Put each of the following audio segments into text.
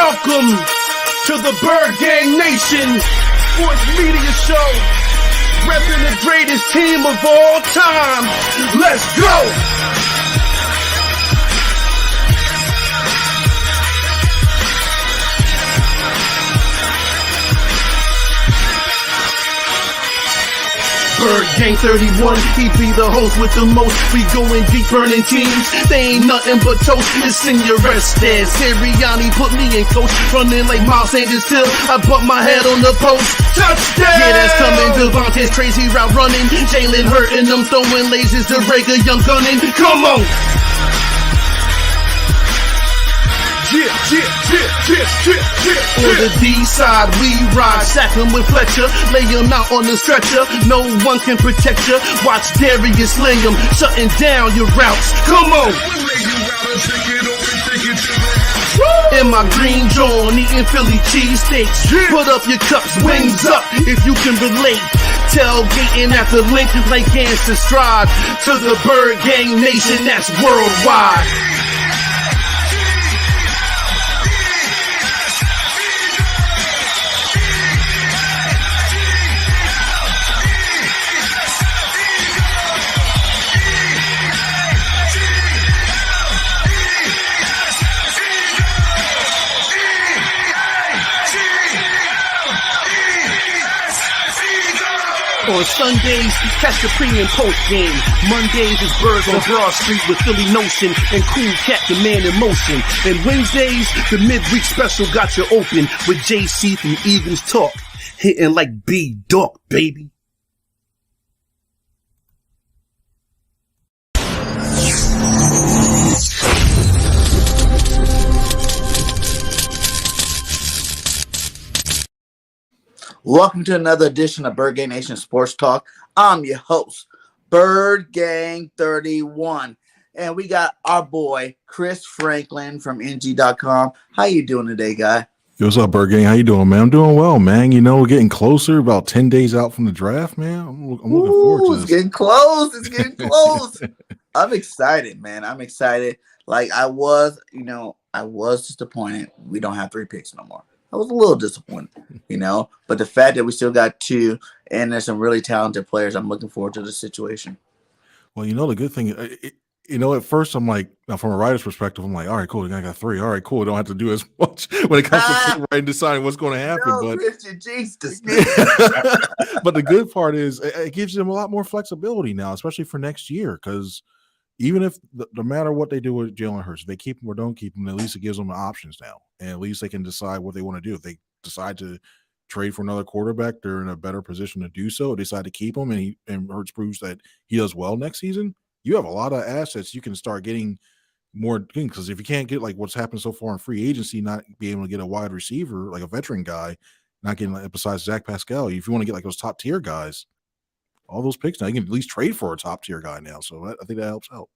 Welcome to the Bird Gang Nation Sports Media Show, repping the greatest team of all time. Let's go! Bird Gang 31, he be the host with the most. We going deep, burning teams. They ain't nothing but toast. It's in your rest there. Sirianni put me in coach, running like Miles Sanders till I bump my head on the post. Touchdown! Yeah, that's coming. Devontae's crazy route running. Jalen Hurts and them throwing lasers to break a young gunning. Come on! On the D side, we ride, sack him with Fletcher, lay him out on the stretcher. No one can protect you. Watch Darius lay him, shutting down your routes. Come on! In my green John, eating Philly cheesesteaks. Put up your cups, wings up, if you can relate. Tailgating at the link like Gangsta Stride. To the Bird Gang Nation, that's worldwide. On Sundays, catch the pre and post game. Mondays is Birds on Broad Street with Philly Notion and Cool Cat, the man in motion. And Wednesdays, the midweek special got you open with JC from Eagles Talk, hitting like B-Dog, baby. Welcome to another edition of Bird Gang Nation Sports Talk. I'm your host, Bird Gang 31. And we got our boy, Chris Franklin from NG.com. How you doing today, guy? Yo, what's up, Bird Gang? How you doing, man? I'm doing well, man. You know, we're getting closer, about 10 days out from the draft, man. I'm looking forward to this. It's getting close. It's getting close. I'm excited, man. I'm excited. Like I was disappointed we don't have 3 picks no more. I was a little disappointed, but the fact that we still got 2 and there's some really talented players, I'm looking forward to the situation. Well, the good thing, at first I'm like, now from a writer's perspective, I'm like, all right, cool, I got 3. All right, cool. I don't have to do as much when it comes to writing, deciding what's going to happen. No, Christian, Jesus. But the good part is it gives them a lot more flexibility now, especially for next year, because even if no matter what they do with Jalen Hurts, if they keep him or don't keep him, at least it gives them options now. And at least they can decide what they want to do. If they decide to trade for another quarterback, they're in a better position to do so. They decide to keep him, and Hurts proves that he does well next season. You have a lot of assets you can start getting more things. Because if you can't get like what's happened so far in free agency, not be able to get a wide receiver, like a veteran guy, not getting besides Zach Pascal, if you want to get like those top tier guys, all those picks now, you can at least trade for a top tier guy now. So I think that helps out.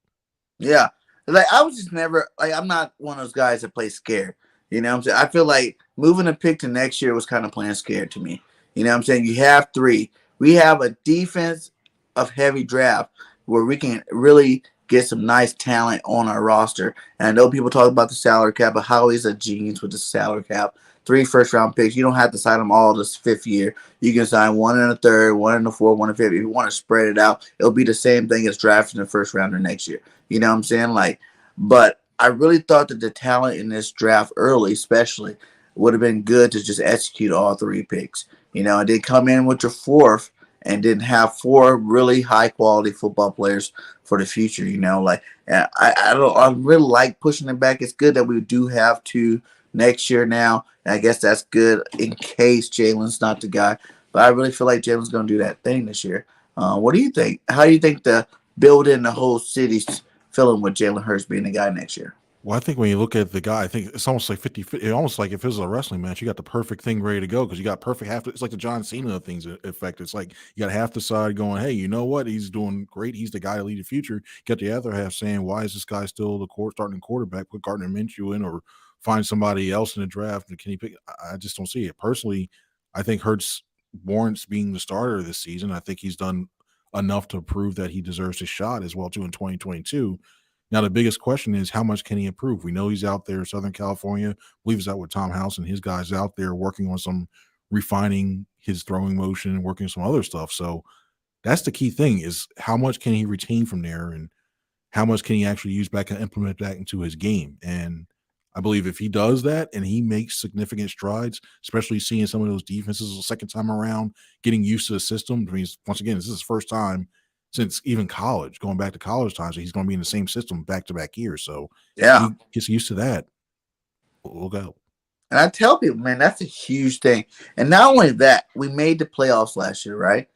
Yeah. Like I was just never I'm not one of those guys that play scared. You know what I'm saying? I feel like moving a pick to next year was kind of playing scared to me. You know what I'm saying? You have 3. We have a defense of heavy draft where we can really get some nice talent on our roster. And I know people talk about the salary cap, but Howie's a genius with the salary cap. 3 first-round picks. You don't have to sign them all this 5th year. You can sign 1 in the 3rd, 1 in the 4th, 1 in the 5th. If you want to spread it out, it'll be the same thing as drafting the first rounder next year. You know what I'm saying? But I really thought that the talent in this draft early, especially, would have been good to just execute all 3 picks. And they come in with your 4th and didn't have 4 really high-quality football players for the future. I really like pushing it back. It's good that we do have 2 next year now. And I guess that's good in case Jalen's not the guy. But I really feel like Jalen's going to do that thing this year. What do you think? How do you think the building, the whole city's feeling with Jalen Hurts being the guy next year? Well, I think when you look at the guy, I think it's almost like 50-50. Almost like if it was a wrestling match, you got the perfect thing ready to go because you got perfect half. It's like the John Cena things effect. It's like you got half the side going, hey, you know what? He's doing great. He's the guy to lead the future. You got the other half saying, why is this guy still the starting quarterback? Put Gardner Minshew in or find somebody else in the draft. And can he pick? I just don't see it. Personally, I think Hurts warrants being the starter this season. I think he's done enough to prove that he deserves a shot as well, too, in 2022. Now, the biggest question is how much can he improve? We know he's out there in Southern California. I believe he's out with Tom House and his guys out there working on some refining his throwing motion and working on some other stuff. So that's the key thing is how much can he retain from there and how much can he actually use back and implement that into his game? And I believe if he does that and he makes significant strides, especially seeing some of those defenses the second time around, getting used to the system. I mean, once again, this is his first time since even college, going back to college times, so he's going to be in the same system back-to-back years. So Yeah. he gets used to that. We'll go. And I tell people, man, that's a huge thing. And not only that, we made the playoffs last year, right?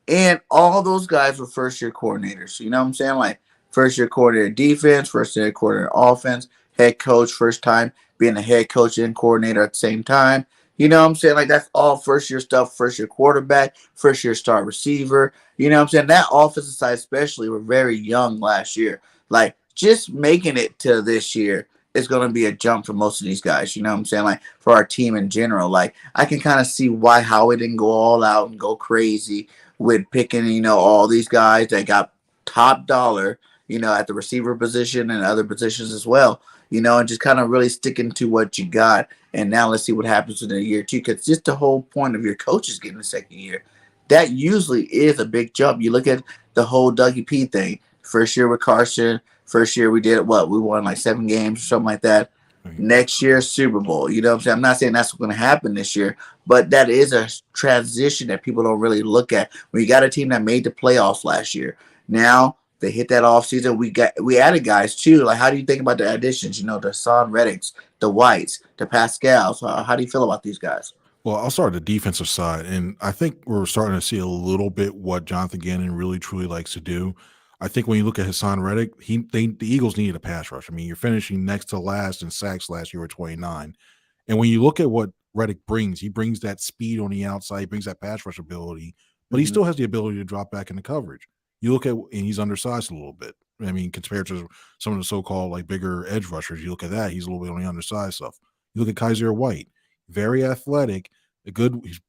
And all those guys were first-year coordinators. You know what I'm saying? Like first-year coordinator defense, first-year coordinator offense, head coach, first time being a head coach and coordinator at the same time. You know what I'm saying? Like that's all first-year stuff, first-year quarterback, first-year star receiver. You know what I'm saying? That offensive side especially were very young last year. Like just making it to this year is going to be a jump for most of these guys. You know what I'm saying? Like for our team in general. Like I can kind of see why Howie didn't go all out and go crazy with picking, you know, all these guys that got top dollar, you know, at the receiver position and other positions as well, you know, and just kind of really sticking to what you got. And now let's see what happens in the year two, because just the whole point of your coaches getting the second year, that usually is a big jump. You look at the whole Dougie P thing. First year with Carson, first year we did what? We won like 7 games or something like that. Next year, Super Bowl. You know what I'm saying? I'm not saying that's what's going to happen this year, but that is a transition that people don't really look at. When you got a team that made the playoffs last year, now they hit that offseason. We added guys too. Like, how do you think about the additions? You know, the Son Reddicks, the Whites, the Pascals. How do you feel about these guys? Well, I'll start the defensive side, and I think we're starting to see a little bit what Jonathan Gannon really truly likes to do. I think when you look at Hassan Reddick, the Eagles needed a pass rush. I mean, you're finishing next to last in sacks last year with 29. And when you look at what Reddick brings, he brings that speed on the outside, he brings that pass rush ability, but he still has the ability to drop back into coverage. You look at, and he's undersized a little bit. I mean, compared to some of the so-called like bigger edge rushers, you look at that, he's a little bit on the undersized stuff. You look at Kaiser White, very athletic, he's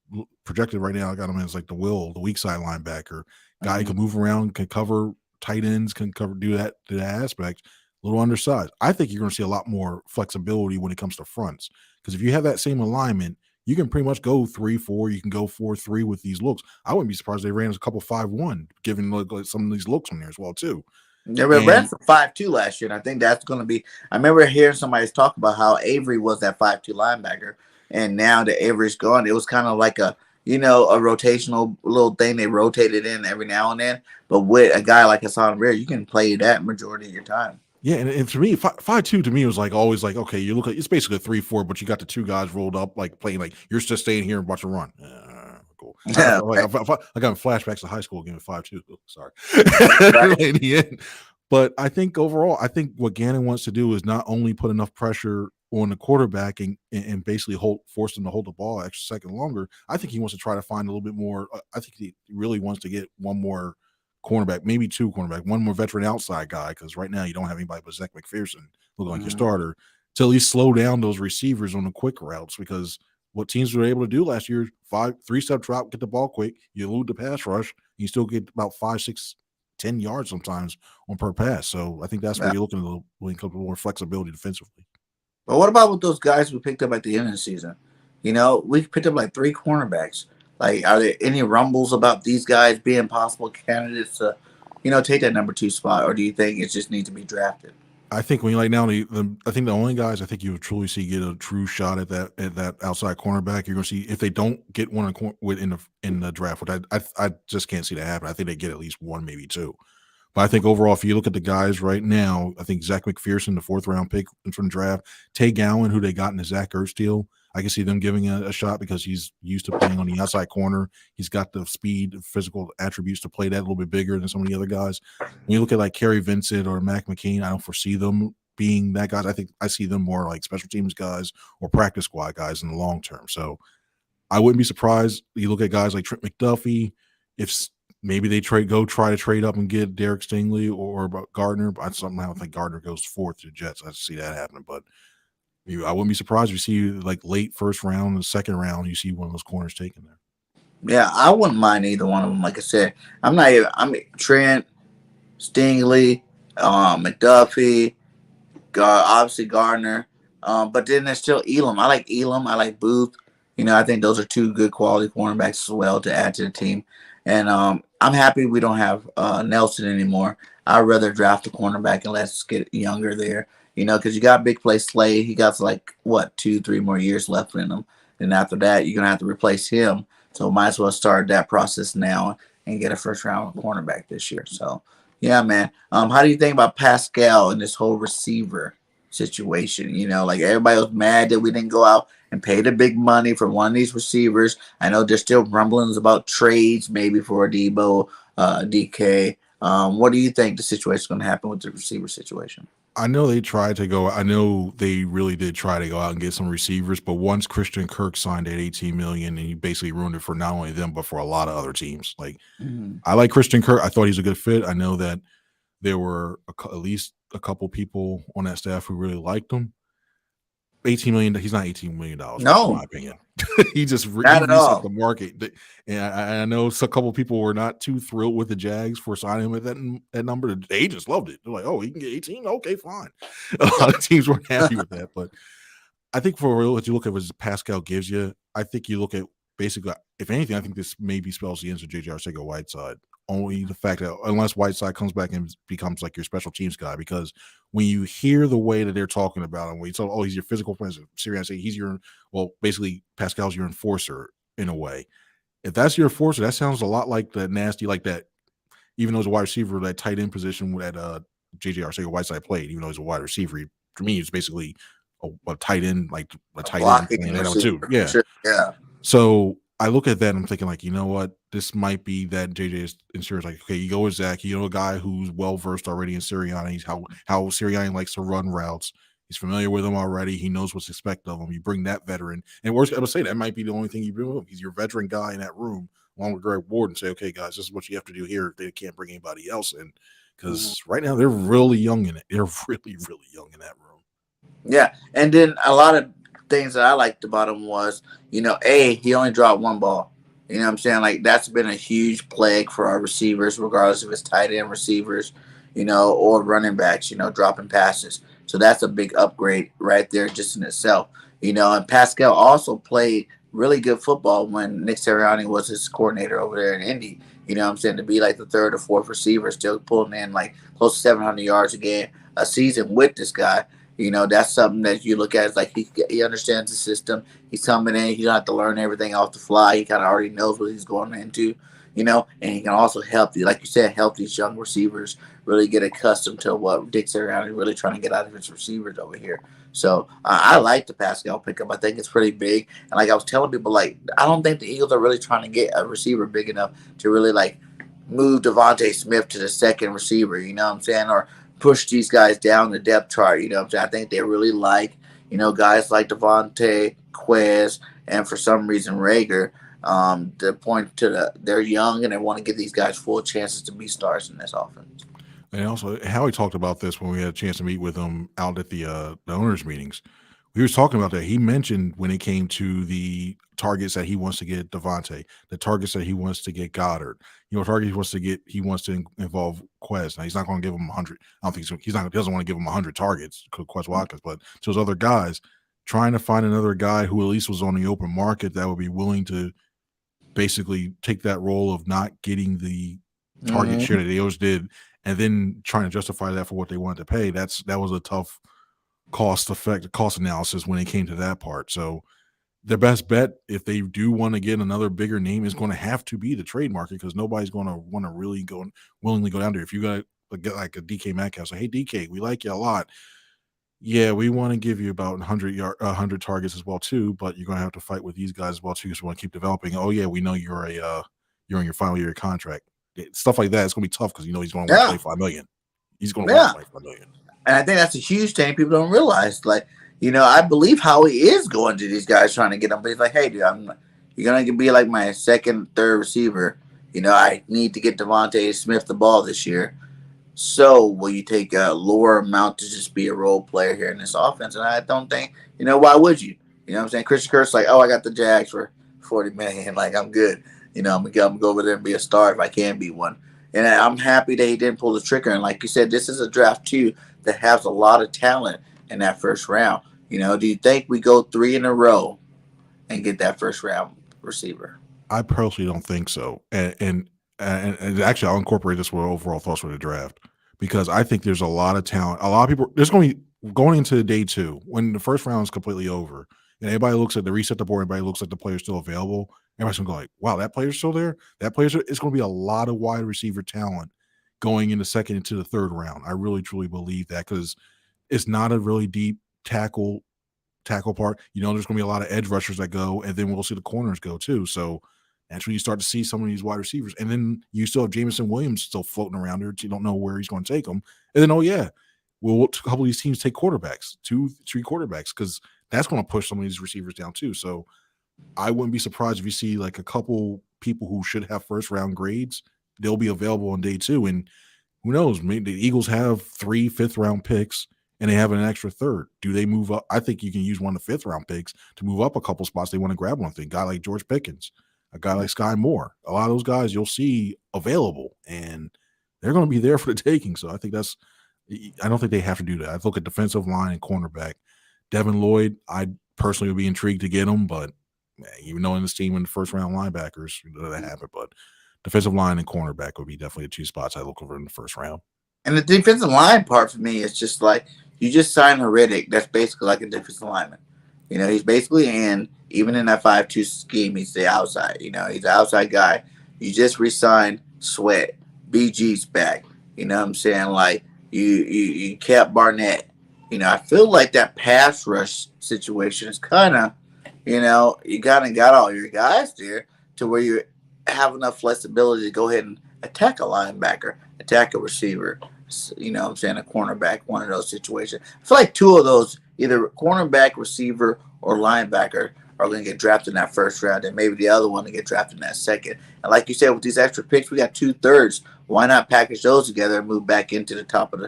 projected right now. I got him as like the weak side linebacker. Guy can move around, can cover tight ends, can do that aspect. A little undersized. I think you're going to see a lot more flexibility when it comes to fronts, because if you have that same alignment, you can pretty much go 3-4. You can go 4-3 with these looks. I wouldn't be surprised they ran a couple 5-1, given like some of these looks on there as well too. They ran for 5-2 last year, and I think that's going to be. I remember hearing somebody talk about how Avery was that 5-2 linebacker, and now that Avery's gone, it was kind of like a rotational little thing they rotated in every now and then. But with a guy like Hassan Reddick, you can play that majority of your time. Yeah, and for me, 5-2 to me was like always like, okay, you look at it's basically a 3-4, but you got the two guys rolled up like playing like you're just staying here and watch a run. Cool. Yeah, I got flashbacks to high school game at 5-2. Sorry. Right. In the end. But I think overall, I think what Gannon wants to do is not only put enough pressure on the quarterback and basically force him to hold the ball an extra second longer. I think he wants to try to find a little bit more. I think he really wants to get one more cornerback, maybe 2 cornerback, one more veteran outside guy, because right now you don't have anybody but Zach McPherson looking like your starter, to at least slow down those receivers on the quick routes, because what teams were able to do last year, 3-step drop, get the ball quick, you elude the pass rush, you still get about 5, 6, 10 yards sometimes on per pass. So I think that's where you're looking at when it comes to more flexibility defensively. But what about with those guys we picked up at the end of the season? You know, we picked up like 3 cornerbacks. Like, are there any rumbles about these guys being possible candidates to, take that number 2 spot, or do you think it just needs to be drafted? I think when you like now, I think the only guys I think you would truly see get a true shot at that outside cornerback, you're going to see if they don't get one in the draft, which I just can't see that happen. I think they get at least 1, maybe 2. But I think overall, if you look at the guys right now, I think Zach McPherson, the 4th round pick from the draft, Tay Gowan, who they got in the Zach Ertz deal, I can see them giving a shot because he's used to playing on the outside corner. He's got the speed, physical attributes to play that a little bit bigger than some of the other guys. When you look at like Kerry Vincent or Mac McCain, I don't foresee them being that guys. I think I see them more like special teams guys or practice squad guys in the long term. So I wouldn't be surprised. You look at guys like Trent McDuffie, if maybe they try to trade up and get Derek Stingley or Gardner, but somehow I think Gardner goes 4th to the Jets. I see that happening, but I wouldn't be surprised if you see like late 1st round and 2nd round, you see one of those corners taken there. Yeah, I wouldn't mind either one of them. Like I said, I'm Trent, Stingley, McDuffie, obviously Gardner. But then there's still Elam. I like Elam. I like Booth. I think those are two good quality cornerbacks as well to add to the team. And I'm happy we don't have Nelson anymore. I'd rather draft a cornerback and let's get younger there. Because you got big play Slade. He got like 2-3 more years left in him. And after that, you're gonna have to replace him. So might as well start that process now and get a first round cornerback this year. So yeah, man. How do you think about Pascal and this whole receiver situation? Like everybody was mad that we didn't go out and pay the big money for one of these receivers. I know there's still rumblings about trades maybe for a Debo, DK. What do you think the situation is going to happen with the receiver situation? I know they really did try to go out and get some receivers, but once Christian Kirk signed at $18 million, and he basically ruined it for not only them but for a lot of other teams. Like, I like Christian Kirk. I thought he's a good fit. I know that there were at least a couple people on that staff who really liked him. $18 million. He's not $18 million. No, in my opinion. He just not at all. the market. And I know a couple of people were not too thrilled with the Jags for signing him at that number. They just loved it. They're like, oh, he can get 18. Okay, fine. A lot of teams weren't happy with that, but I think for real, if you look at what Pascal gives you, I think you look at basically, if anything, I think this maybe spells the end of J.J. Arcega-Whiteside. Only the fact that unless Whiteside comes back and becomes like your special teams guy, because when you hear the way that they're talking about him, when you tell, he's your physical presence, Sirianni say basically Pascal's your enforcer in a way. If that's your enforcer, that sounds a lot like the nasty, like that, even though he's a wide receiver, that tight end position that J.J. Arcega-Whiteside played, even though he's a wide receiver, to me, it's basically a tight end, like a tight end too. Yeah. Sure. Yeah. So I look at that and I'm thinking, like, you know what? This might be that JJ ensures, like, okay, you go with Zach, a guy who's well versed already in Sirianni, how Sirianni likes to run routes. He's familiar with him already. He knows what's expected of him. You bring that veteran, and worst, I would say that might be the only thing you bring with him. He's your veteran guy in that room, along with Greg Ward, and say, okay, guys, this is what you have to do here if they can't bring anybody else in, because right now they're really young in it. They're really, really young in that room. Yeah, and then a lot of things that I liked about him was, he only dropped one ball. You know what I'm saying? Like, that's been a huge plague for our receivers, regardless if it's tight end receivers, or running backs, dropping passes. So that's a big upgrade right there just in itself. And Pascal also played really good football when Nick Sirianni was his coordinator over there in Indy. You know what I'm saying? To be like the third or fourth receiver, still pulling in like close to 700 yards a season with this guy. That's something that you look at as like he understands the system. He's coming in. He don't have to learn everything off the fly. He kind of already knows what he's going into, and he can also help you, like you said, help these young receivers really get accustomed to what Dick Sirianni is really trying to get out of his receivers over here. So I like the Pascal pickup. I think it's pretty big. And like I was telling people, like, I don't think the Eagles are really trying to get a receiver big enough to really like move Devontae Smith to the second receiver, you know what I'm saying? Or push these guys down the depth chart, you know what I'm saying? I think they really like, guys like Devontae, Quez, and for some reason Rager. To point to they're young and they want to give these guys full chances to be stars in this offense. And also, Howie talked about this when we had a chance to meet with him out at the owners' meetings. He was talking about that. He mentioned when it came to the targets that he wants to get Devontae, the targets that he wants to get Goddard, targets he wants to involve Quez. Now, he's not going to give him 100. I don't think he doesn't want to give him 100 targets, Quez Watkins, but to those other guys, trying to find another guy who at least was on the open market that would be willing to basically take that role of not getting the target share that they always did, and then trying to justify that for what they wanted to pay. That was a tough cost analysis when it came to that part. So their best bet, if they do want to get another bigger name, is going to have to be the trade market, because nobody's going to want to really willingly go down there. If you got like a DK Metcalf, say, hey DK, we like you a lot. Yeah, we want to give you about 100 targets as well too, but you're going to have to fight with these guys as well too, because we want to keep developing. Oh yeah, we know you're in your final year of contract. Stuff like that. It's going to be tough because he's going to want $25 million. He's going to want $25 million. And I think that's a huge thing people don't realize. Like, I believe Howie is going to these guys trying to get them, but he's like, hey, dude, you're going to be like my second, third receiver. I need to get Devontae Smith the ball this year. So will you take a lower amount to just be a role player here in this offense? And I don't think, why would you? You know what I'm saying? Christian Kirk's like, oh, I got the Jags for $40 million. Like, I'm good. I'm going to go over there and be a star if I can be one. And I'm happy that he didn't pull the trigger. And like you said, this is a draft too that has a lot of talent in that first round. Do you think we go 3 in a row and get that first round receiver? I personally don't think so. And actually, I'll incorporate this with overall thoughts for the draft because I think there's a lot of talent. A lot of people. There's going to be going into day 2 when the first round is completely over, and everybody looks at the reset the board. Everybody looks at the players still available. Everybody's going to go like, "Wow, that player's still there. That player's." It's going to be a lot of wide receiver talent going in the second into the third round. I really truly believe that because it's not a really deep tackle part. There's going to be a lot of edge rushers that go, and then we'll see the corners go too. So naturally, you start to see some of these wide receivers, and then you still have Jameson Williams still floating around there. You don't know where he's going to take them, and then well, a couple of these teams take quarterbacks, 2-3 quarterbacks, because that's going to push some of these receivers down too. So I wouldn't be surprised if you see like a couple people who should have first round grades. They'll be available on day 2, and who knows? Maybe the Eagles have 3 5th-round picks and they have an extra third. Do they move up? I think you can use one of the 5th-round picks to move up a couple spots. They want to grab one thing. A guy like George Pickens, a guy like Sky Moore. A lot of those guys you'll see available, and they're going to be there for the taking. So I think I don't think they have to do that. I look at defensive line and cornerback. Devin Lloyd, I personally would be intrigued to get him, but even knowing this team in the first round linebackers, that happen. But defensive line and cornerback would be definitely the 2 spots I look over in the first round. And the defensive line part for me is just like you just signed a Riddick. That's basically like a defensive lineman. He's basically even in that 5-2 scheme, he's the outside. He's an outside guy. You just re-signed Sweat. BG's back. You know what I'm saying? Like you kept Barnett. I feel like that pass rush situation is kind of, you kind of got all your guys there to where you have enough flexibility to go ahead and attack a linebacker, attack a receiver, a cornerback, one of those situations. I feel like 2 of those, either cornerback, receiver, or linebacker, are going to get drafted in that first round, and maybe the other one to get drafted in that second. And like you said, with these extra picks, we got 2/3. Why not package those together and move back into the top of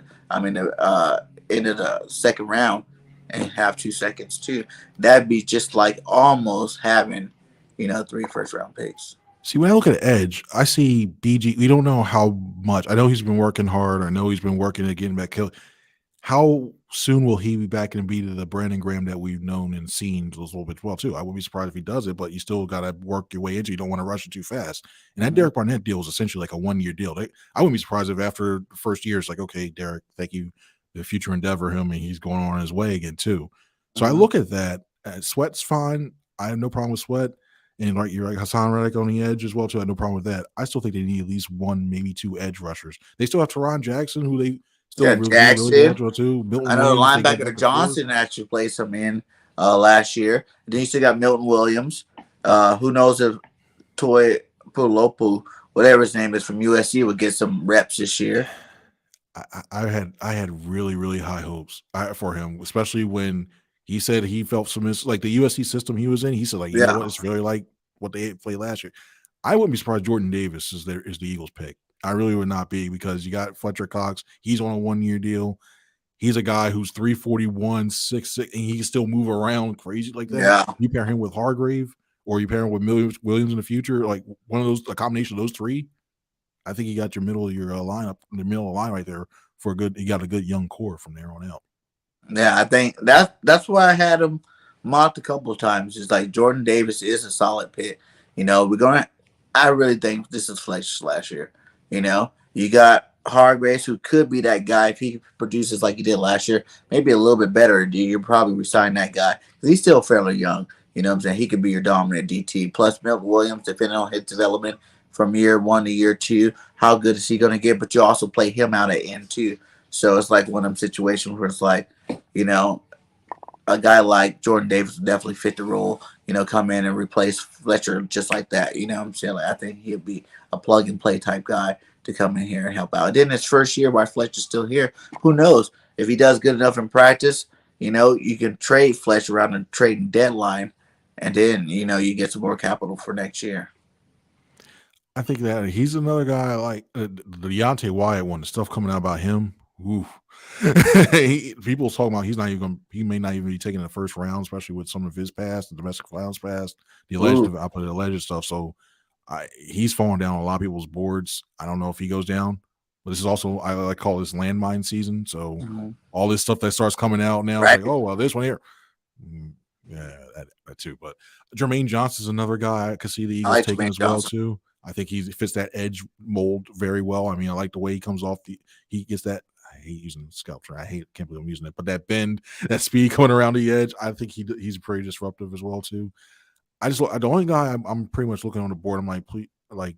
into the second round and have 2 seconds too? That'd be just like almost having, 3 first-round picks. See, when I look at edge, I see BG. We don't know how much. I know he's been working hard. I know he's been working at getting back killed. How soon will he be back and be to the Brandon Graham that we've known and seen a little bit well too? I wouldn't be surprised if he does it, but you still got to work your way into. You don't want to rush it too fast. And that Derek Barnett deal was essentially like a 1-year deal. I wouldn't be surprised if after the first year it's like, okay, Derek, thank you, the future endeavor him, and he's going on his way again too. So I look at that. Sweat's fine. I have no problem with Sweat. And like you're like Hassan Reddick on the edge as well too. I have no problem with that. I still think they need at least 1, maybe 2 edge rushers. They still have Teron Jackson, who they still Jackson. Really too. I know linebacker Johnson actually played some in last year. And then you still got Milton Williams. Who knows if Toi Pulopu, whatever his name is from USC, would get some reps this year. I had really, really high hopes for him, especially when he said he felt some like the USC system he was in. He said, like, you know what, it's really like what they played last year. I wouldn't be surprised Jordan Davis is the Eagles pick. I really would not be, because you got Fletcher Cox. He's on a 1-year deal. He's a guy who's 341, 6'6", and he can still move around crazy like that. Yeah. You pair him with Hargrave, or you pair him with Williams in the future, like a combination of those 3. I think you got your middle of your lineup, the middle of the line right there for you got a good young core from there on out. Yeah, I think that's why I had him mocked a couple of times. It's like Jordan Davis is a solid pick. I really think this is Fletcher's last year. You got Hargraves, who could be that guy if he produces like he did last year, maybe a little bit better. You probably resign that guy because he's still fairly young. You know what I'm saying? He could be your dominant DT. Plus Milton Williams, depending on his development from year 1 to year 2, how good is he going to get? But you also play him out at end too. So it's like one of them situations where it's like, a guy like Jordan Davis would definitely fit the role, come in and replace Fletcher just like that. You know what I'm saying? Like, I think he'll be a plug and play type guy to come in here and help out. And then his first year while Fletcher's still here, who knows? If he does good enough in practice, you can trade Fletcher around the trading deadline, and then, you get some more capital for next year. I think that he's another guy like the Deontay Wyatt one, the stuff coming out about him. Ooh. People talking about he may not even be taking the first round, especially with some of his past, the domestic violence past, the alleged stuff. So He's falling down on a lot of people's boards. I don't know if he goes down, but this is also I call this landmine season. So all this stuff that starts coming out now, it's like, oh well, this one here, yeah, that too. But Jermaine Johnson's another guy I could see the Eagles taking as well too. I think he fits that edge mold very well. I mean, I like the way he comes off. He gets that. I hate using sculpture. Can't believe I'm using it. But that bend, that speed coming around the edge, I think he's pretty disruptive as well too. The only guy I'm pretty much looking on the board. I'm like, please, like,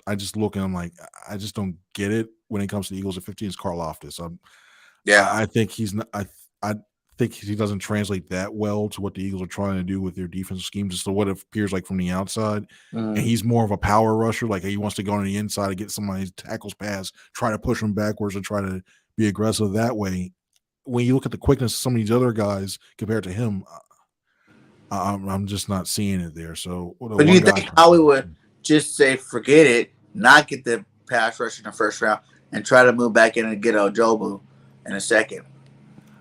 I just look and I'm like, I just don't get it when it comes to the Eagles at 15 is Carl Loftus. I think he's not. I think he doesn't translate that well to what the Eagles are trying to do with their defensive scheme, just to what it appears like from the outside. And he's more of a power rusher. Like he wants to go on the inside and get somebody's tackles pass, try to push them backwards and try to be aggressive that way. When you look at the quickness of some of these other guys compared to him, I'm just not seeing it there. So, but do you think Howie would just say, forget it, not get the pass rush in the first round, and try to move back in and get Ojobu in a second?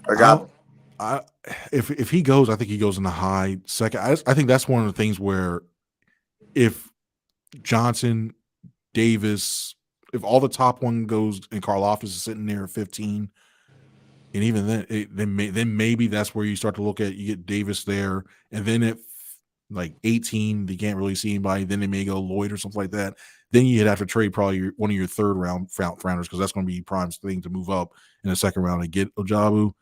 Or drop him? If he goes, I think he goes in the high second. I think that's one of the things where if Johnson, Davis, if all the top one goes and Karlaftis is sitting there at 15, and even then maybe that's where you start to look at, you get Davis there, and then if like 18, they can't really see anybody, then they may go Lloyd or something like that. Then you'd have to trade probably one of your third rounders because that's going to be Prime's thing to move up in the second round and get Ojabu.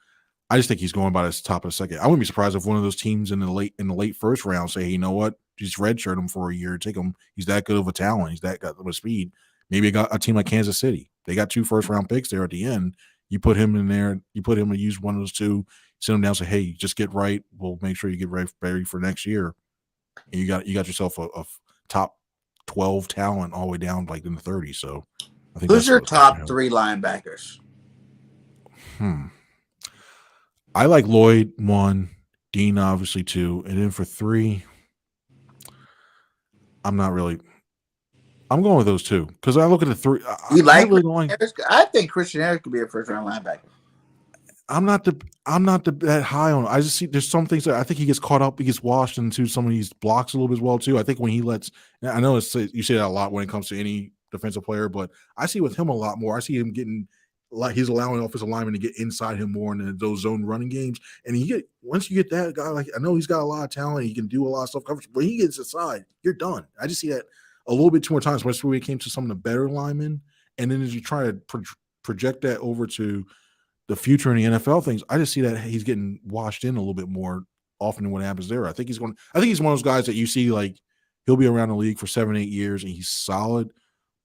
I just think he's going by the top of the second. I wouldn't be surprised if one of those teams in the late first round say, hey, you know what, just redshirt him for a year, take him. He's that good of a talent. He's that good of a speed. Maybe a team like Kansas City, they got 2 first round picks there at the end. You put him in there. You put him to use one of those 2. Send him down. Say, hey, just get right. We'll make sure you get ready for next year. And you got yourself a top 12 talent all the way down like in the 30s. So, I think who's your top 3 linebackers? I like Lloyd 1, Dean obviously 2, and then for 3, I'm not really. I'm going with those 2 because I look at the 3. You like Harris? I think Christian Harris could be a first round linebacker. I'm not that high on. I just see there's some things that I think he gets caught up. He gets washed into some of these blocks a little bit as well too. I think when he lets, I know you say that a lot when it comes to any defensive player, but I see with him a lot more. I see him getting like he's allowing offensive linemen to get inside him more in those zone running games. And once you get that guy, like I know he's got a lot of talent, he can do a lot of stuff coverage. When he gets inside, you're done. I just see that a little bit too more times, especially when it came to some of the better linemen. And then as you try to project that over to the future in the NFL things, I just see that he's getting washed in a little bit more often than what happens there. I think he's one of those guys that you see like he'll be around the league for 7-8 years and he's solid,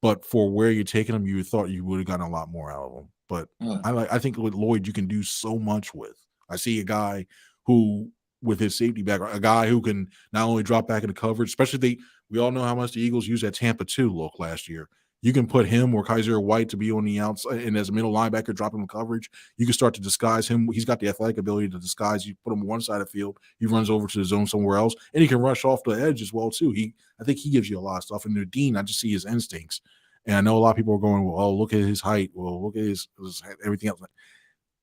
but for where you're taking him, you thought you would have gotten a lot more out of him. But I think with Lloyd you can do so much with. I see a guy who, with his safety background, a guy who can not only drop back into coverage, especially we all know how much the Eagles used that Tampa 2 look last year. You can put him or Kaiser White to be on the outside and as a middle linebacker, drop him in coverage. You can start to disguise him. He's got the athletic ability to disguise. You put him on one side of the field, he runs over to the zone somewhere else, and he can rush off the edge as well too. I think he gives you a lot of stuff. And Dean, I just see his instincts. And I know a lot of people are going, well, oh, look at his height. Well, look at his everything else.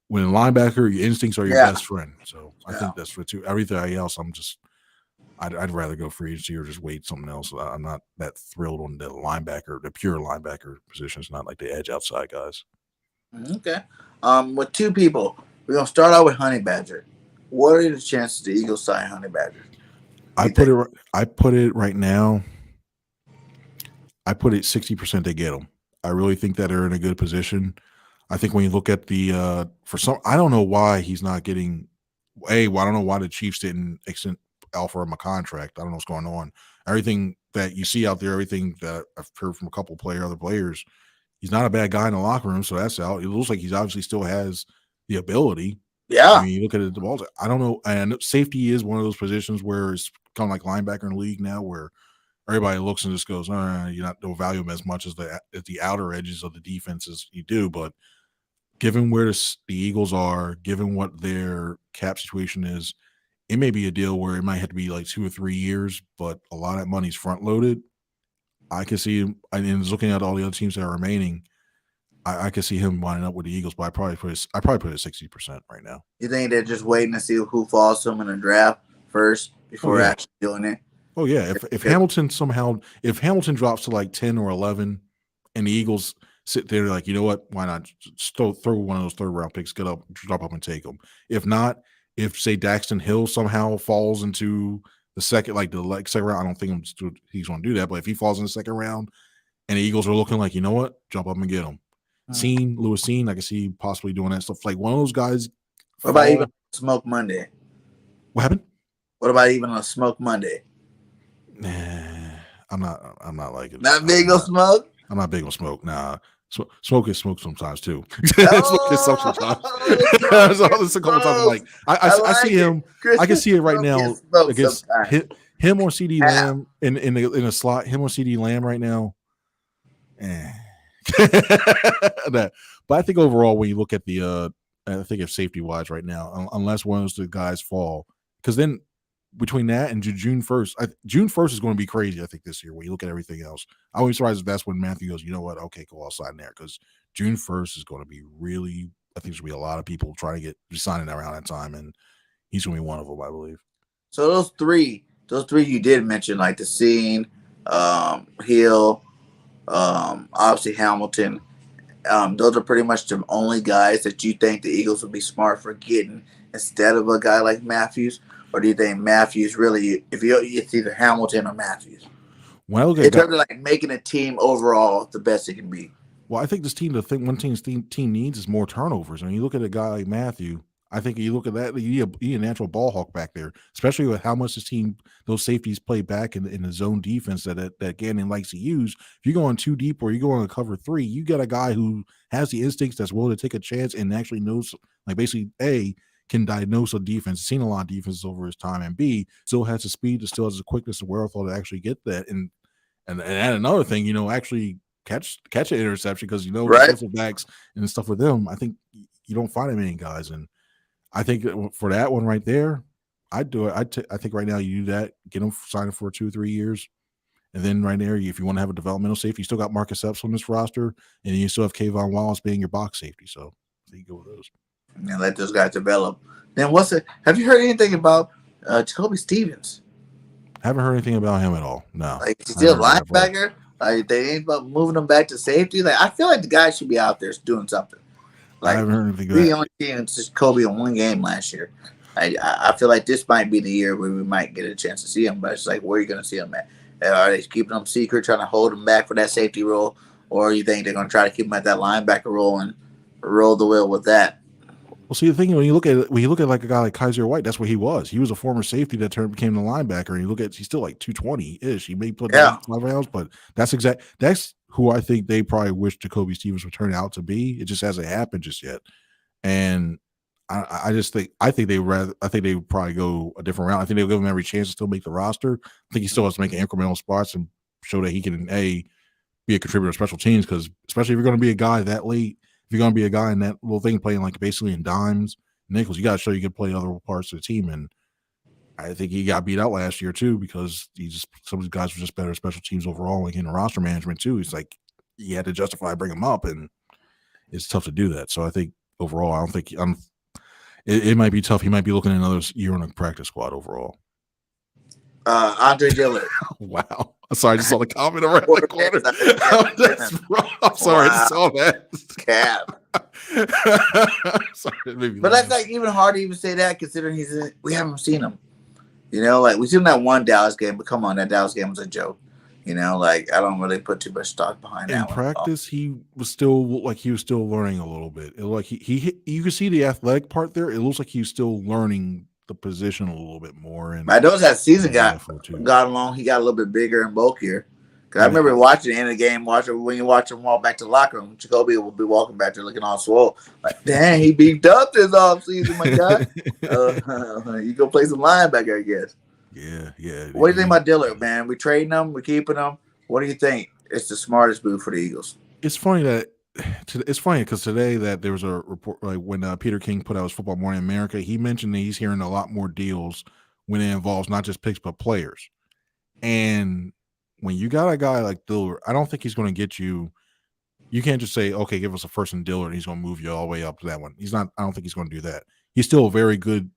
When a linebacker, your instincts are your best friend. So I think that's for 2. Everything else, I'd rather go free agency or just wait something else. I'm not that thrilled on the linebacker, the pure linebacker positions, not like the edge outside guys. Okay. With 2 people, we're gonna start out with Honey Badger. What are the chances the Eagles sign Honey Badger? I put it right now. I put it 60% they get him. I really think that they're in a good position. I think when you look at the I don't know why he's not getting. I don't know why the Chiefs didn't offer him a contract. I don't know what's going on. Everything that you see out there, everything that I've heard from a couple other players, he's not a bad guy in the locker room, so that's out. It looks like he's obviously still has the ability. Yeah. I mean, you look at the balls. I don't know. And safety is one of those positions where it's kind of like linebacker in the league now, where everybody looks and just goes, you don't value him as much as the outer edges of the defense as you do. But given where the Eagles are, given what their cap situation is, it may be a deal where it might have to be like 2 or 3 years, but a lot of that money's front loaded. I can see him, and looking at all the other teams that are remaining, I can see him lining up with the Eagles, but I probably put it at 60% right now. You think they're just waiting to see who falls to him in the draft first before actually doing it? Oh yeah, if Hamilton drops to like 10 or 11, and the Eagles sit there like, you know what, why not throw one of those third round picks, drop up and take them. If not, if say Daxton Hill somehow falls into the second round, I don't think he's going to do that. But if he falls in the second round, and the Eagles are looking like, you know what, jump up and get him. Lewis Cine, I can see possibly doing that stuff. Like one of those guys. What about even Smoke Monday? What happened? What about even on Smoke Monday? Nah, I'm not like it. Not big on Smoke? I'm not big on Smoke. Nah. Smoke is smoke sometimes too. Smoke is sometimes. So there's a couple times I'm like, I see him. I can see it right now against him or CD Lamb in a slot. Him or CD Lamb right now. But I think overall, when you look at I think of safety wise right now, unless one of those guys fall, because then between that and June 1st, June 1st is going to be crazy. I think this year when you look at everything else, I always surprised if that's when Matthew goes, you know what? Okay, go outside in there, because June 1st is going to be really. I think there's going to be a lot of people trying to be signing around that time, and he's going to be one of them, I believe. So those three you did mention, like the Scene, Hill, obviously Hamilton. Those are pretty much the only guys that you think the Eagles would be smart for getting instead of a guy like Matthews, or do you think Matthews really? It's either Hamilton or Matthews. When I look at in terms of like making a team overall the best it can be. Well, I think this team, one team needs is more turnovers. I mean, you look at a guy like Matthew. I think you look at that, you need a natural ball hawk back there, especially with how much those safeties play back in the zone defense that Gannon likes to use. If you're going too deep or you're going to cover 3, you got a guy who has the instincts, that's willing to take a chance and actually knows, like basically A, can diagnose a defense, seen a lot of defenses over his time, and B, still has the speed, still has the quickness and wherewithal to actually get that. And add another thing, actually catch an interception, because defensive backs and stuff with them, I think you don't find that many guys. And I think for that one right there, I'd do it. I think right now you do that, get them signed for 2 or 3 years. And then right there, if you want to have a developmental safety, you still got Marcus Epps on this roster, and you still have Kayvon Wallace being your box safety. So you go with those. And let those guys develop. Then have you heard anything about Jacoby Stevens? Haven't heard anything about him at all. No. Like, is he still a linebacker? Like, they ain't about moving him back to safety? Like, I feel like the guy should be out there doing something. Like, I haven't heard anything. We only seen Jacoby in 1 game last year. I feel like this might be the year where we might get a chance to see him, but it's like, where are you going to see him at? Are they keeping him secret, trying to hold him back for that safety role, or you think they're going to try to keep him at that linebacker role and roll the wheel with that? Well, see, the thing, when you look at like a guy like Kaiser White, that's what he was. He was a former safety that became the linebacker. And he's still like 220-ish. He may put 5 rounds, but that's who I think they probably wish Jacoby Stevens would turn out to be. It just hasn't happened just yet. And I think they would probably go a different route. I think they'll give him every chance to still make the roster. I think he still has to make incremental spots and show that he can be a contributor to special teams, because especially if you're going to be a guy that late, if you're going to be a guy in that little thing playing like basically in dimes, nickels, you got to show you can play other parts of the team. And I think he got beat out last year too, because some of these guys were just better at special teams overall, like in roster management too. He's like, you had to justify bring him up, and it's tough to do that. So I think overall, I don't think it might be tough. He might be looking at another year on a practice squad overall. Andre Dillard. Wow. Sorry, I just saw the comment around the corner. I'm sorry, I just saw that. Cap. Sorry, but that's like even hard to even say that, considering we haven't seen him. Like we seen him that one Dallas game, but come on, that Dallas game was a joke. Like I don't really put too much stock behind that. In practice, he was still learning a little bit. It like you can see the athletic part there. It looks like he was still learning the position a little bit more. And I noticed that season got along. He got a little bit bigger and bulkier. Because I remember watching the end of the game, when you watch him walk back to the locker room, Jacoby will be walking back there looking all swole. Like, dang, he beefed up this offseason, my guy. You go play some linebacker, I guess. Yeah. What do you think about Dillard, man? We trading him? We keeping him? What do you think? It's the smartest move for the Eagles. It's funny because today that there was a report, like when Peter King put out his Football Morning America, he mentioned that he's hearing a lot more deals when it involves not just picks but players. And when you got a guy like Dillard, I don't think he's going to get you. You can't just say, okay, give us a first and Dillard, and he's going to move you all the way up to that one. He's not. I don't think he's going to do that. He's still a very good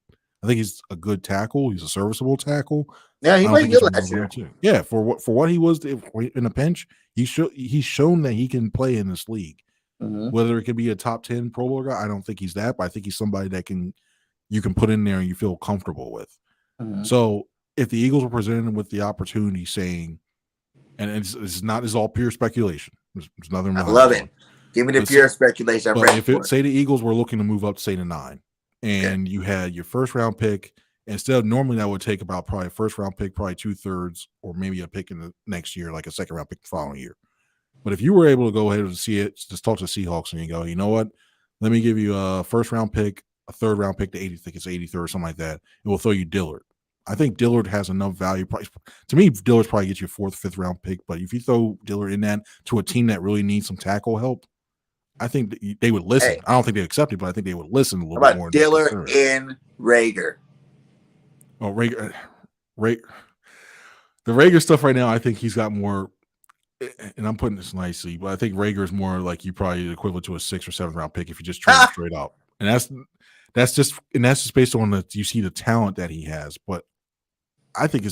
I think he's a good tackle. He's a serviceable tackle. Yeah, he I don't played think good he's last year. too. Yeah, for what he was in a pinch, he's shown that he can play in this league. Mm-hmm. Whether it could be a top 10 Pro Bowl guy, I don't think he's that, but I think he's somebody that you can put in there and you feel comfortable with. Mm-hmm. So if the Eagles were presented with the opportunity saying, and it's all pure speculation. There's nothing. I love it. Give me the pure speculation. But if say the Eagles were looking to move up to say to 9, and you had your first round pick, instead of normally that would take about probably a first round pick, probably 2/3, or maybe a pick in the next year, like a second round pick the following year. But if you were able to go ahead and see it, just talk to the Seahawks and you go, you know what? Let me give you a first round pick, a third round pick to 80, I think it's 83rd or something like that, and we'll throw you Dillard. I think Dillard has enough value. To me, Dillard probably gets you a 4th, 5th round pick. But if you throw Dillard in that to a team that really needs some tackle help, I think they would listen. Hey, I don't think they accept it, but I think they would listen a little bit more. Dillard in Rager. Oh, Rager. The Rager stuff right now, I think he's got more. And I'm putting this nicely, but I think Rager is more like you probably equivalent to a 6th or 7th round pick if you just trade him straight up. And that's just based on you see the talent that he has. But I think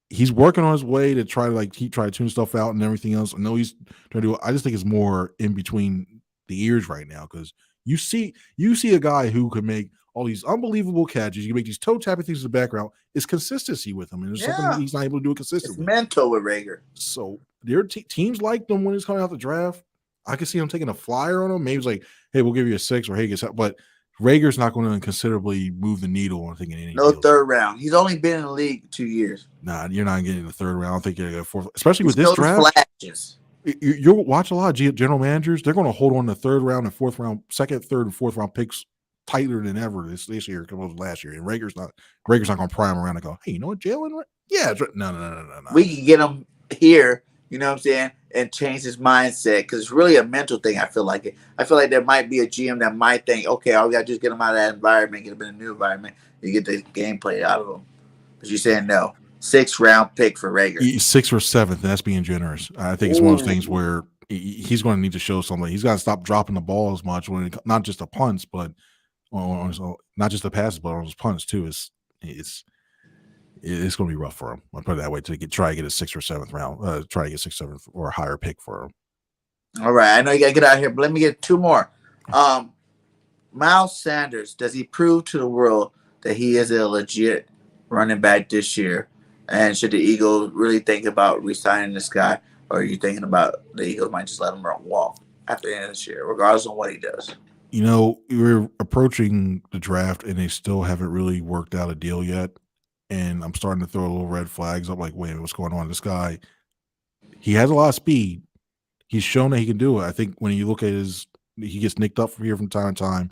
he's working on his way to try to tune stuff out and everything else. I know he's trying to do. I just think it's more in between the ears right now because you see a guy who can make all these unbelievable catches. You can make these toe tapping things in the background. It's consistency with him, and there's something he's not able to do it consistently. It's mental with Rager. So their teams like them when he's coming out the draft. I could see him taking a flyer on him. Maybe it's like, hey, we'll give you a 6 or hey, but Rager's not going to considerably move the needle. I think in any deals. 3rd round. He's only been in the league 2 years. Nah, you're not getting the 3rd round. I don't think you're going to get 4th, especially with this draft. Flashes. You'll watch a lot of general managers. They're going to hold on to 3rd round and 4th round, 2nd, 3rd, and 4th round picks tighter than ever this year compared to last year. And Rager's not going to prime around and go, hey, you know what, Jalen? Yeah, no. We can get him here. You know what I'm saying? And change his mindset because it's really a mental thing. I feel like there might be a GM that might think, okay, all we got to just get him out of that environment, get him in a new environment, you get the gameplay out of him. But you're saying no. 6th round pick for Rager. 6th or 7th, and that's being generous. I think it's one of those things where he's going to need to show something. He's got to stop dropping the ball as much when not just the punts, but not just the passes, but on his punts too. It's going to be rough for him. I'll put it that way to try to get a 6th or 7th round, try to get 6th, 7th or a higher pick for him. All right. I know you got to get out of here, but let me get 2 more. Miles Sanders, does he prove to the world that he is a legit running back this year? And should the Eagles really think about re-signing this guy? Or are you thinking about the Eagles might just let him walk after the end of this year, regardless of what he does? You know, we're approaching the draft, and they still haven't really worked out a deal yet. And I'm starting to throw a little red flags up like, wait, what's going on? This guy, he has a lot of speed. He's shown that he can do it. I think when you look at he gets nicked up from here from time to time.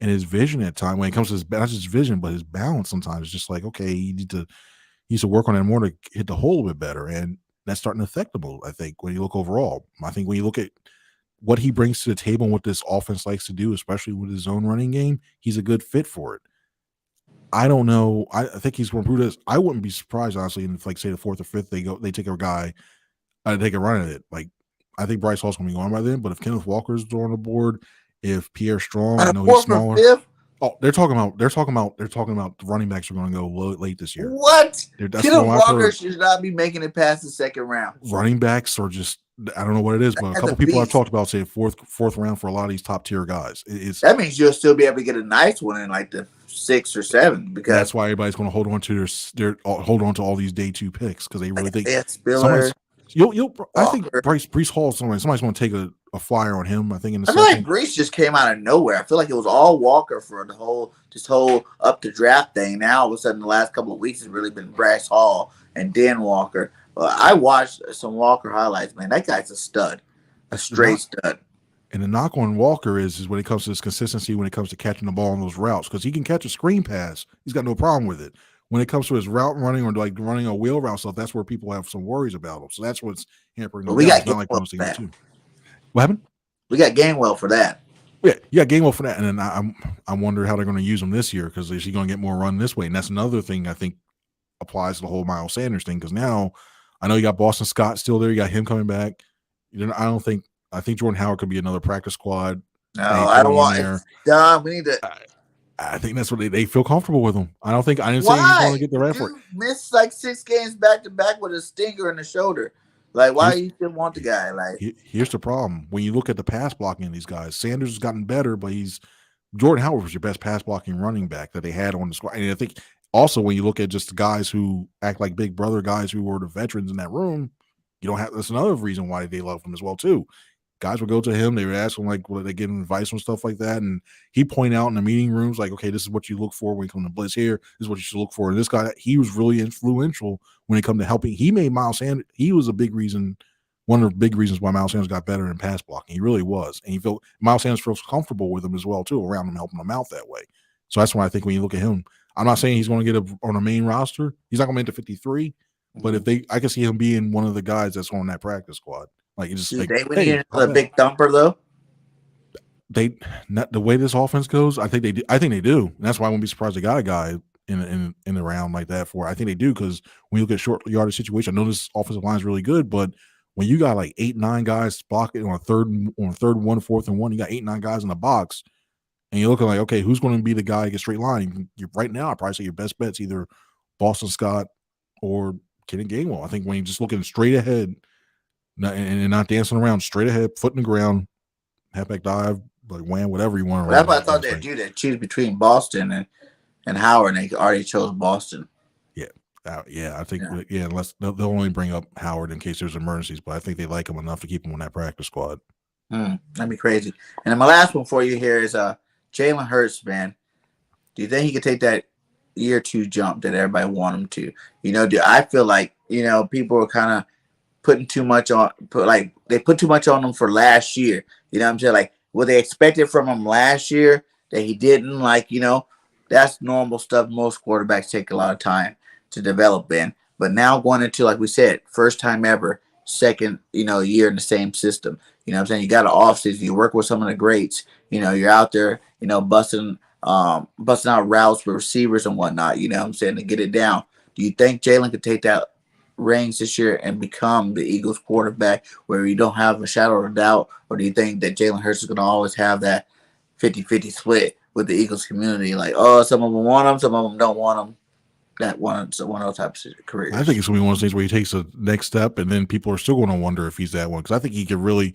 And his vision at time, when it comes to not just his vision, but his balance sometimes is just like, okay, he needs to work on that more to hit the hole a bit better. And that's starting to affect him, I think, when you look overall. I think when you look at what he brings to the table and what this offense likes to do, especially with his own running game, he's a good fit for it. I don't know. I think he's going to prove this. I wouldn't be surprised, honestly, if, like, say, the 4th or 5th, they take a guy, take a run at it. Like, I think Bryce Hall's going to be going by then, but if Kenneth Walker's on the board, if Pierre Strong, I know he's smaller. Oh, they're talking about the running backs are going to go late this year. What? Kenneth Walker should not be making it past the 2nd round. Running backs are just, I don't know what it is, but a couple people I've talked about say 4th round for a lot of these top tier guys. That means you'll still be able to get a nice one in like the 6 or 7 because that's why everybody's going to hold on to all these day 2 picks because they really think Spiller. I think Breece Hall. Somebody's going to take a flyer on him. I think I feel like Breece just came out of nowhere. I feel like it was all Walker for this whole up to draft thing. Now all of a sudden, the last couple of weeks has really been Bryce Hall and Dan Walker. I watched some Walker highlights. Man, that guy's a stud, a straight stud. And the knock on Walker is when it comes to his consistency, when it comes to catching the ball on those routes, because he can catch a screen pass. He's got no problem with it. When it comes to his route running or like running a wheel route stuff, that's where people have some worries about him. So that's what's hampering. We got Gainwell for that. What happened? We got Gainwell for that. Yeah, you got Gainwell for that. And then I wonder how they're going to use him this year because is he going to get more run this way? And that's another thing I think applies to the whole Miles Sanders thing because now I know you got Boston Scott still there. You got him coming back. I think Jordan Howard could be another practice squad. No, I don't want it. Done. We need to. I think that's what they feel comfortable with him. I didn't say he's going to Why? get the The red for it. dude missed like 6 games back to back with a stinger in the shoulder. Like, why Here's, you still want the guy? Like, here's the problem. When you look at the pass blocking of these guys, Sanders has gotten better, but Jordan Howard was your best pass blocking running back that they had on the squad. And I think also when you look at just the guys who act like big brother guys who were the veterans in that room, you don't have, that's another reason why they love him as well too. Guys would go to him, they would ask him like, would they give him advice on stuff like that, and he point out in the meeting rooms like, okay, this is what you look for when you come to blitz here. This is what you should look for. And this guy, he was really influential when it come to helping. He made Miles Sanders. He was a big reason. One of the big reasons why Miles Sanders got better in pass blocking. He really was. And he felt Miles Sanders feels comfortable with him as well, too, around him, helping him out that way. So that's why I think when you look at him, I'm not saying he's going to get on a main roster. He's not going to make the 53, but I can see him being one of the guys that's on that practice squad. Like, it's just dude, like, they need a big thumper though. They not the way this offense goes. I think they do. And that's why I wouldn't be surprised they got a guy in the round like that for. I think they do, because when you look at short yardage situation, I know this offensive line is really good, but when you got like 8-9 guys blocking on a third, 1, 4th and 1, you got 8-9 guys in the box, and you're looking like, okay, who's going to be the guy to get straight line? Right now, I probably say your best bet's either Boston Scott or Kenny Gainwell. I think when you're just looking straight ahead and not dancing around, straight ahead, foot in the ground, halfback dive, like wham, whatever you want. That's what I thought they'd do. That choose between Boston and Howard, and they already chose Boston. Yeah, I think unless they'll only bring up Howard in case there's emergencies, but I think they like him enough to keep him on that practice squad. That'd be crazy. And then my last one for you here is Jalen Hurts, man. Do you think he could take that year 2 jump that everybody want him to? I feel like people are kind of putting too much on, they put too much on him for last year. You know what I'm saying? Like what they expected from him last year that he didn't. That's normal stuff. Most quarterbacks take a lot of time to develop in, but now going into, like we said, first time ever, second year in the same system. You know what I'm saying? You got an offseason, you work with some of the greats, you're out there busting out routes for receivers and whatnot, you know what I'm saying, to get it down. Do you think Jalen could take that reins this year and become the Eagles quarterback where you don't have a shadow of a doubt, or do you think that Jalen Hurts is going to always have that 50-50 split with the Eagles community, like, oh, some of them want him, some of them don't want him? That one of those types of careers. I think it's going to be one of those things where he takes the next step, and then people are still going to wonder if he's that one, because I think he could really.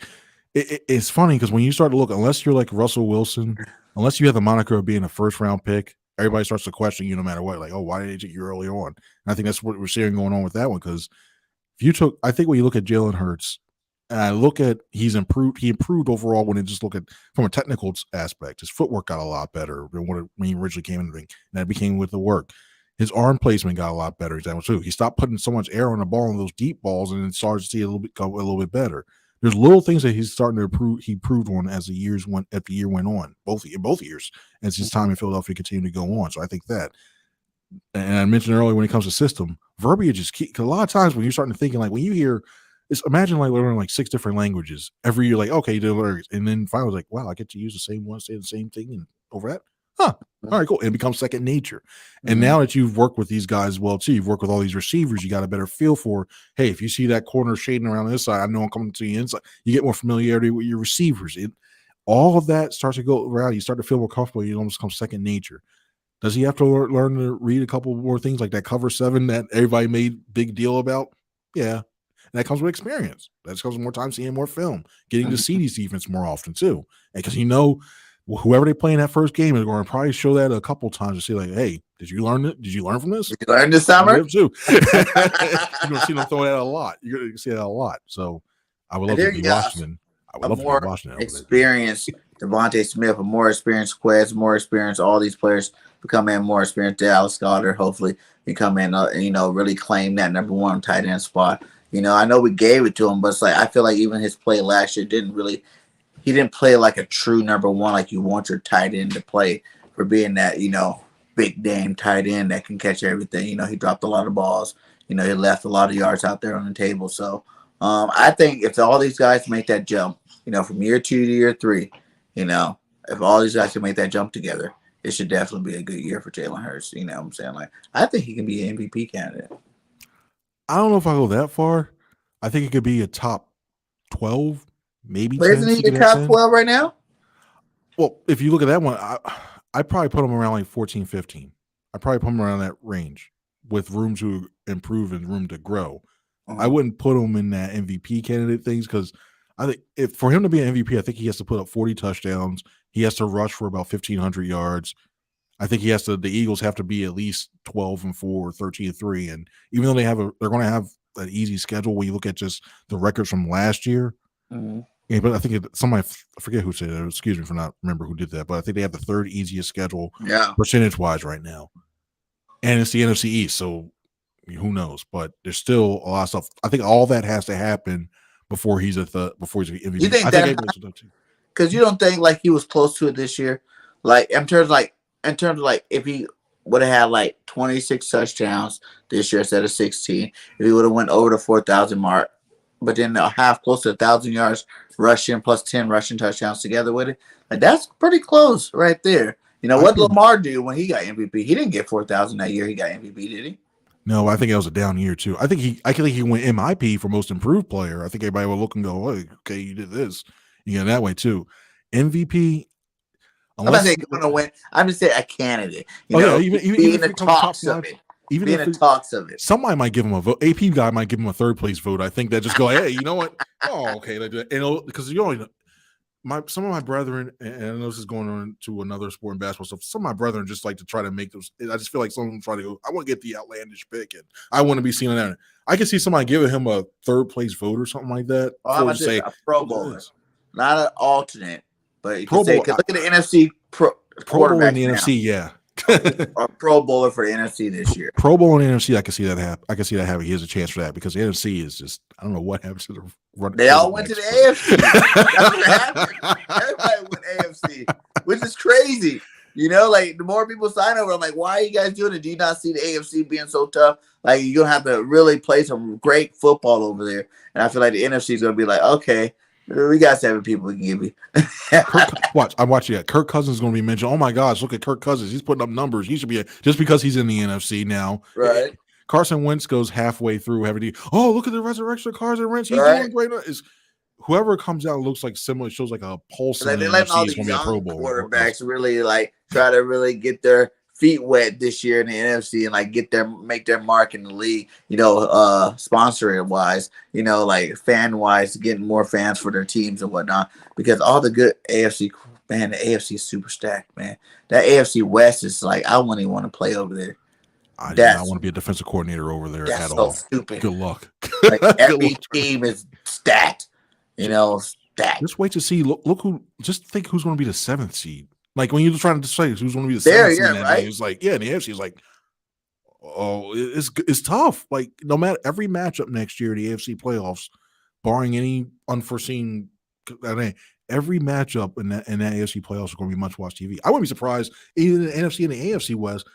It's funny because when you start to look, unless you're like Russell Wilson, unless you have the moniker of being a first-round pick, everybody starts to question you no matter what. Like, oh, why did they take you early on? And I think that's what we're seeing going on with that one, because I think when you look at Jalen Hurts, and I look at he improved overall when you just look at from a technical aspect. His footwork got a lot better than when he originally came in the ring, and that became with the work. His arm placement got a lot better. Example too. He stopped putting so much air on the ball on those deep balls, and then started to see a little bit better. There's little things that he's starting to improve. He improved on as the year went on, both years, as his time in Philadelphia continued to go on. So I think that, and I mentioned earlier when it comes to system, verbiage is key. Because a lot of times when you're starting to thinking, like when you hear, imagine like learning like 6 different languages every year, like okay, you did learn, and then finally like, wow, I get to use the same one, say the same thing, and over that. Huh. All right, cool. It becomes second nature. And now that you've worked with these guys well too, you've worked with all these receivers, you got a better feel for, hey, if you see that corner shading around this side, I know I'm coming to the inside. You get more familiarity with your receivers. All of that starts to go around. You start to feel more comfortable. You almost become second nature. Does he have to learn to read a couple more things like that cover 7 that everybody made big deal about? Yeah. And that comes with experience. That comes with more time seeing more film, getting to see these defense more often too. And because whoever they play in that first game is going to probably show that a couple times to see, like, hey, did you learn it? Did you learn from this? Did you learn this summer? Too. You're going to see them throw that a lot. You're going to see that a lot. So I would love to be Washington. I would love to be Washington. Experienced Devontae Smith, a more experienced Quez, more experienced. All these players become in more experienced. Dallas Goedert hopefully become in, really claim that number 1 tight end spot. I know we gave it to him, but it's like I feel like even his play last year he didn't play like a true number 1, like you want your tight end to play, for being that, big name tight end that can catch everything. He dropped a lot of balls. He left a lot of yards out there on the table. So I think if all these guys make that jump, from year 2 to year 3, if all these guys can make that jump together, it should definitely be a good year for Jalen Hurts. You know what I'm saying? Like, I think he can be an MVP candidate. I don't know if I go that far. I think it could be a top 12. Maybe but isn't he the top 12 right now? Well, if you look at that one, I probably put him around like 14, 15. I probably put him around that range with room to improve and room to grow. I wouldn't put him in that MVP candidate things because I think if for him to be an MVP, I think he has to put up 40 touchdowns. He has to rush for about 1,500 yards. I think he has to. The Eagles have to be at least 12-4 or 13-3. And even though they're going to have an easy schedule when you look at just the records from last year. Yeah, but I think somebody, I forget who said it. Excuse me for not remember who did that, but I think they have the third easiest schedule percentage wise right now, and it's the NFC East. So who knows? But there's still a lot of stuff. I think all that has to happen before he's before he's an MVP. You think I that? Because you don't think like he was close to it this year, like in terms of if he would have had like 26 touchdowns this year instead of 16, if he would have went over the 4,000 mark, but then half close to 1,000 yards rushing plus 10 rushing touchdowns together with it, like that's pretty close right there. You know what Lamar do when he got MVP? He didn't get 4,000 that year. He got MVP, did he? No, I think it was a down year too. I think he went MIP for most improved player. I think everybody will look and go, oh, okay, you did this. You get it that way too. MVP. I'm not saying you're gonna win. I'm just saying a candidate. Even in the talks of it. Even in the talks of it. Somebody might give him a vote. AP guy might give him a third place vote. I think that just go, hey, you know what? Oh, okay. Because you only some of my brethren, and I know this is going on to another sport and basketball stuff. Some of my brethren just like to try to make those. I just feel like some of them try to go, I want to get the outlandish pick, and I want to be seen on that. I can see somebody giving him a third place vote or something like that. I'm about to say a Pro Bowler, not an alternate, but you can say, because look at the NFC Pro Bowl in the NFC, yeah. A Pro Bowler for the NFC this year. Pro Bowl in the NFC, I can see that happen. I can see that having. He has a chance for that because the NFC is just, I don't know what happens to the run. They all went to the AFC. That's what happened. Everybody went AFC, which is crazy. Like the more people sign over, I'm like, why are you guys doing it? Do you not see the AFC being so tough? Like you're gonna have to really play some great football over there. And I feel like the NFC is gonna be like, okay, we got 7 people we can give you. I'm watching that. Kirk Cousins is going to be mentioned. Oh my gosh, look at Kirk Cousins. He's putting up numbers. He should be just because he's in the NFC now. Right. Carson Wentz goes halfway through having oh, look at the resurrection of Carson Wentz. He's doing great. Whoever comes out looks like similar, shows like a pulse. Like they let all these young quarterbacks really like try to really get their feet wet this year in the NFC and like make their mark in the league, sponsoring wise, like fan wise, getting more fans for their teams and whatnot. Because all the good AFC, man, the AFC is super stacked, man. That AFC West is like, I wouldn't even want to play over there. I do not want to be a defensive coordinator over there at all. Stupid. Good luck. Like every team is stacked, stacked. Just wait to see. Just think who's going to be the 7th seed. Like when you're trying to decide who's going to be the 7th seed, right? It's like, in the AFC, it's like, oh, it's tough. Like no matter every matchup next year, the AFC playoffs, barring any unforeseen, every matchup in that AFC playoffs are going to be much watched TV. I wouldn't be surprised even in the NFC and the AFC West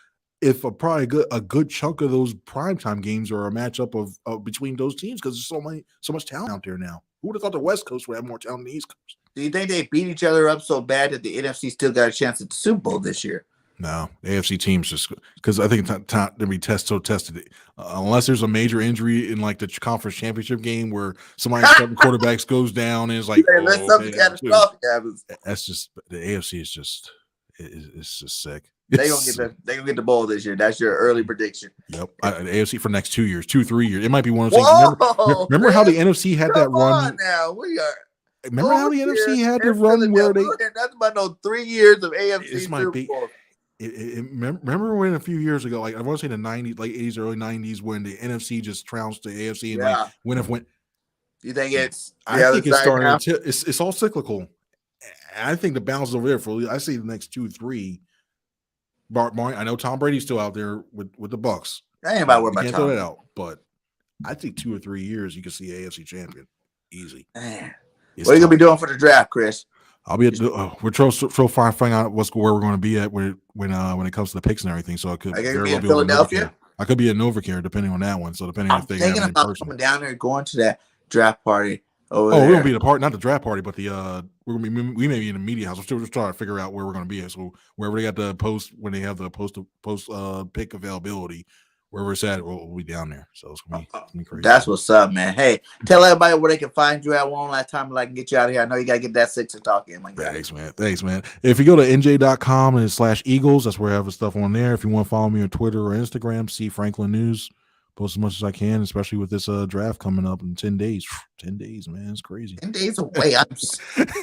if probably a good chunk of those primetime games are a matchup of between those teams because there's so much talent out there now. Who would have thought the West Coast would have more talent than the East Coast? Do you think they beat each other up so bad that the NFC still got a chance at the Super Bowl this year? No, the AFC teams just because I think they'll be tested. Unless there's a major injury in like the conference championship game where somebody's quarterbacks goes down and is like, something catastrophic happens. That's just the AFC is just it's just sick. They gonna get the bowl this year. That's your early prediction. Yep, the AFC for next 2 years, 2-3 years. It might be one of those things. Remember how the NFC had that run? Now we are. Remember how the NFC had to run where they? That's about no 3 years of AFC. This might be. Remember when a few years ago, like I want to say the 90s, late 80s, early 90s, when the NFC just trounced the AFC and like went. You think it's? I think it's starting to. It's all cyclical. I think the balance is over there for. I see the next 2-3. I know Tom Brady's still out there with the Bucks. I ain't about worried about Tom. Throw that out, but I think 2 or 3 years you can see AFC champion easy. Man. What are you gonna be doing for the draft, Chris? I'll be at we're so far finding out where we're going to be at when it comes to the picks and everything. So I could be in Philadelphia. I could be in Novacare depending on that one. So depending on if they have it in person. Coming down there, going to that draft party. We're gonna be the part, not the draft party, but the we may be in the media house. We're still just trying to figure out where we're gonna be at. So wherever they got the post when they have the post pick availability, wherever it's at, we'll be down there. So it's gonna be crazy. That's what's up, man. Hey, tell everybody where they can find you at one last time, like get you out of here. I know you gotta get that 6 o'clock in, like Thanks, man. Thanks, man. If you go to nj.com and /Eagles, that's where I have stuff on there. If you want to follow me on Twitter or Instagram, C Franklin News. Post as much as I can, especially with this draft coming up in 10 days. 10 days, man. It's crazy. 10 days away. I'm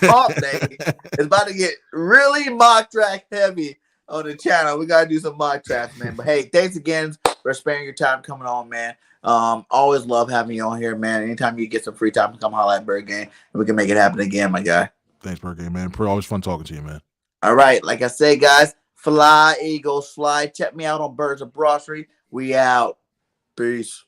pumped, baby. It's about to get really mock draft heavy on the channel. We gotta do some mock drafts, man. But hey, thanks again for sparing your time coming on, man. Always love having you on here, man. Anytime you get some free time, come holler at Bird Gang, and we can make it happen again, my guy. Thanks, Bird Gang, man. Always fun talking to you, man. All right, like I say, guys, fly, Eagles, fly. Check me out on Birds of Brasserie. We out. Peace.